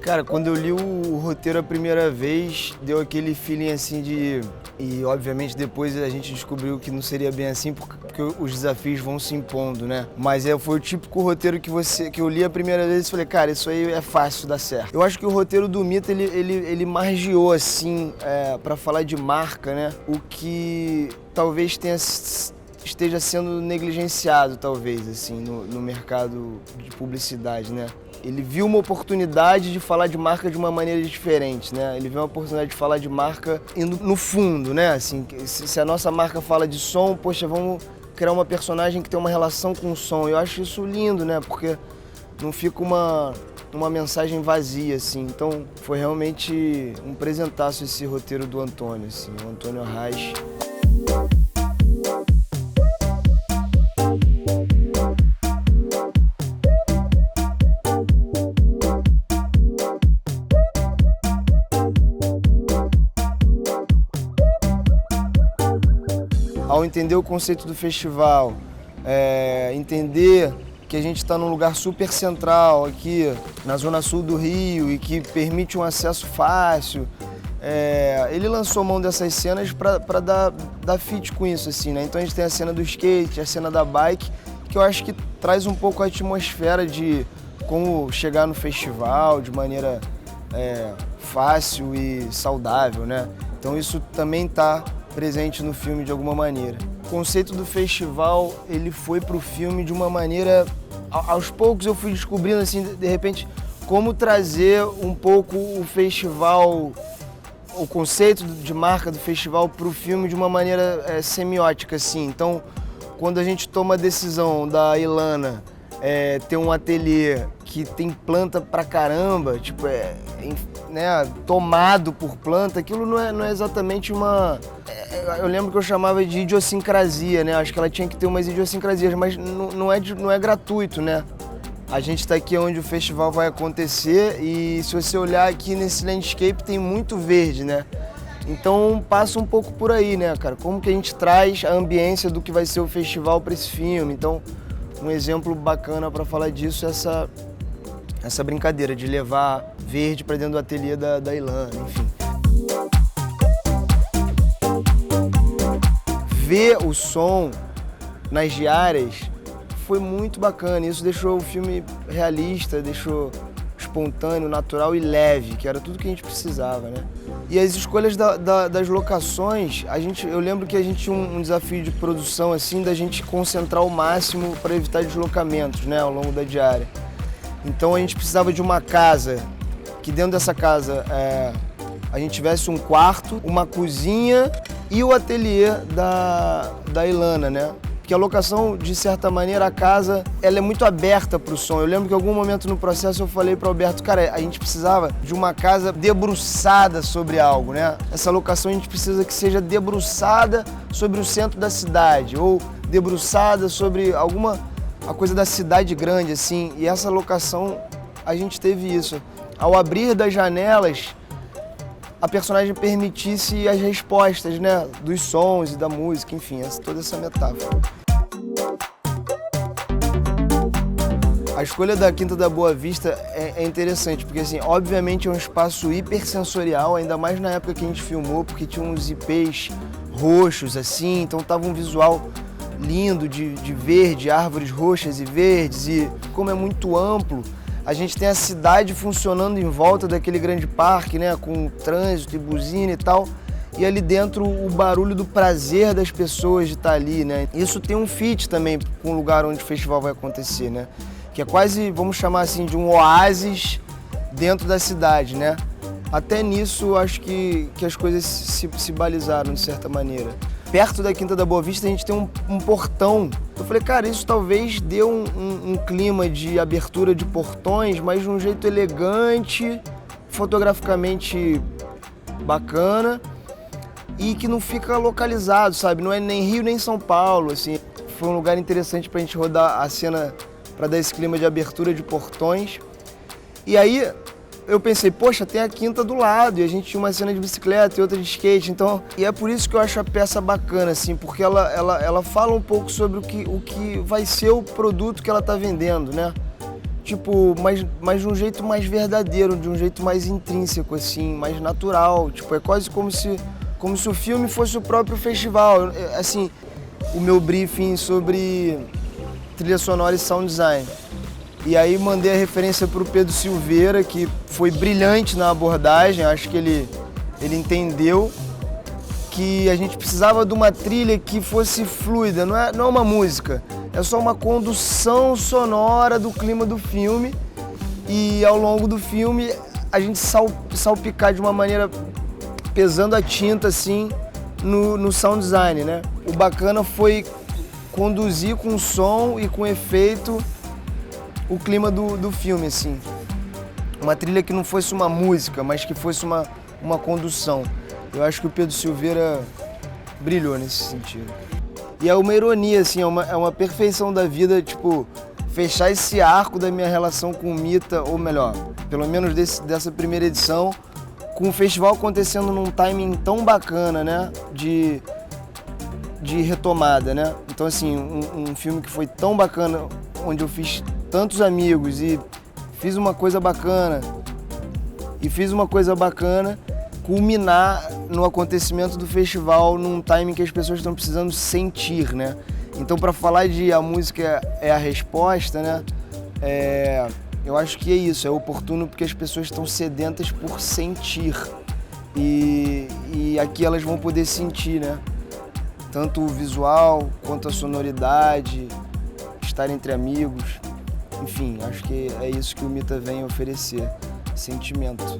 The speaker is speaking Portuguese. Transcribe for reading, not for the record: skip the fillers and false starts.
Cara, quando eu li o roteiro a primeira vez, deu aquele feeling assim de... E, obviamente, depois a gente descobriu que não seria bem assim, porque os desafios vão se impondo, né? Mas foi o típico roteiro que eu li a primeira vez e falei, cara, isso aí é fácil dar certo. Eu acho que o roteiro do Mito, ele margeou, assim, pra falar de marca, né? O que talvez esteja sendo negligenciado, talvez, assim, no mercado de publicidade, né? Ele viu uma oportunidade de falar de marca de uma maneira diferente, né? Ele viu uma oportunidade de falar de marca indo no fundo, né? Assim, se a nossa marca fala de som, poxa, vamos criar uma personagem que tem uma relação com o som. Eu acho isso lindo, né? Porque não fica uma mensagem vazia, assim. Então, foi realmente um presentaço esse roteiro do Antônio, assim, o Antônio Arraes. Ao entender o conceito do festival, entender que a gente está num lugar super central aqui, na zona sul do Rio, e que permite um acesso fácil, ele lançou mão dessas cenas para dar fit com isso, assim, né? Então a gente tem a cena do skate, a cena da bike, que eu acho que traz um pouco a atmosfera de como chegar no festival de maneira fácil e saudável, né? Então isso também está presente no filme de alguma maneira. O conceito do festival, ele foi pro filme de uma maneira... Aos poucos eu fui descobrindo, assim, de repente, como trazer um pouco o festival, o conceito de marca do festival pro filme de uma maneira semiótica, assim. Então, quando a gente toma a decisão da Ilana ter um ateliê que tem planta pra caramba, tipo, né, tomado por planta, aquilo não é exatamente uma... eu lembro que eu chamava de idiosincrasia, né? Acho que ela tinha que ter umas idiosincrasias, mas não é gratuito, né? A gente está aqui onde o festival vai acontecer e se você olhar aqui nesse landscape tem muito verde, né? Então passa um pouco por aí, né, cara? Como que a gente traz a ambiência do que vai ser o festival para esse filme? Então, um exemplo bacana para falar disso é essa brincadeira de levar verde para dentro do ateliê da Ilana, enfim. Ver o som nas diárias foi muito bacana. Isso deixou o filme realista, deixou espontâneo, natural e leve, que era tudo que a gente precisava, né? E as escolhas das locações, eu lembro que a gente tinha um desafio de produção, assim, da gente concentrar o máximo para evitar deslocamentos, né, ao longo da diária. Então a gente precisava de uma casa, que dentro dessa casa a gente tivesse um quarto, uma cozinha e o ateliê da Ilana, né? Porque a locação, de certa maneira, a casa, ela é muito aberta para o som. Eu lembro que em algum momento no processo eu falei para o Alberto, cara, a gente precisava de uma casa debruçada sobre algo, né? Essa locação a gente precisa que seja debruçada sobre o centro da cidade ou debruçada sobre a coisa da cidade grande, assim. E essa locação, a gente teve isso. Ao abrir das janelas, a personagem permitisse as respostas, né, dos sons e da música, enfim, toda essa metáfora. A escolha da Quinta da Boa Vista é interessante, porque, assim, obviamente é um espaço hipersensorial, ainda mais na época que a gente filmou, porque tinha uns ipês roxos, assim, então tava um visual lindo de verde, árvores roxas e verdes, e como é muito amplo, a gente tem a cidade funcionando em volta daquele grande parque, né, com trânsito e buzina e tal, e ali dentro o barulho do prazer das pessoas de estar ali, né. Isso tem um fit também com o lugar onde o festival vai acontecer, né, que é quase, vamos chamar assim, de um oásis dentro da cidade, né. Até nisso, acho que as coisas se balizaram de certa maneira. Perto da Quinta da Boa Vista, a gente tem um portão. Eu falei, cara, isso talvez dê um clima de abertura de portões, mas de um jeito elegante, fotograficamente bacana e que não fica localizado, sabe? Não é nem Rio nem São Paulo, assim. Foi um lugar interessante pra gente rodar a cena pra dar esse clima de abertura de portões. E aí eu pensei, poxa, tem a Quinta do lado, e a gente tinha uma cena de bicicleta e outra de skate, então... E é por isso que eu acho a peça bacana, assim, porque ela fala um pouco sobre o que vai ser o produto que ela tá vendendo, né? tipo, mas de um jeito mais verdadeiro, de um jeito mais intrínseco, assim, mais natural. Tipo, é quase como se o filme fosse o próprio festival. Assim, o meu briefing sobre trilha sonora e sound design. E aí mandei a referência para o Pedro Silveira, que foi brilhante na abordagem, acho que ele entendeu que a gente precisava de uma trilha que fosse fluida, não é uma música, é só uma condução sonora do clima do filme e ao longo do filme a gente salpicar de uma maneira pesando a tinta assim no sound design, né? O bacana foi conduzir com som e com efeito o clima do filme, assim. Uma trilha que não fosse uma música, mas que fosse uma condução. Eu acho que o Pedro Silveira brilhou nesse sentido. E é uma ironia, assim, é uma perfeição da vida, tipo, fechar esse arco da minha relação com o Mita, ou melhor, pelo menos dessa primeira edição, com o festival acontecendo num timing tão bacana, né, de retomada, né? Então, assim, um filme que foi tão bacana, onde eu fiz tantos amigos e fiz uma coisa bacana, culminar no acontecimento do festival num timing que as pessoas estão precisando sentir, né? Então, para falar de a música é a resposta, né? Eu acho que é isso, é oportuno porque as pessoas estão sedentas por sentir e aqui elas vão poder sentir, né? Tanto o visual quanto a sonoridade, estar entre amigos, enfim, acho que é isso que o Mita vem oferecer, sentimento.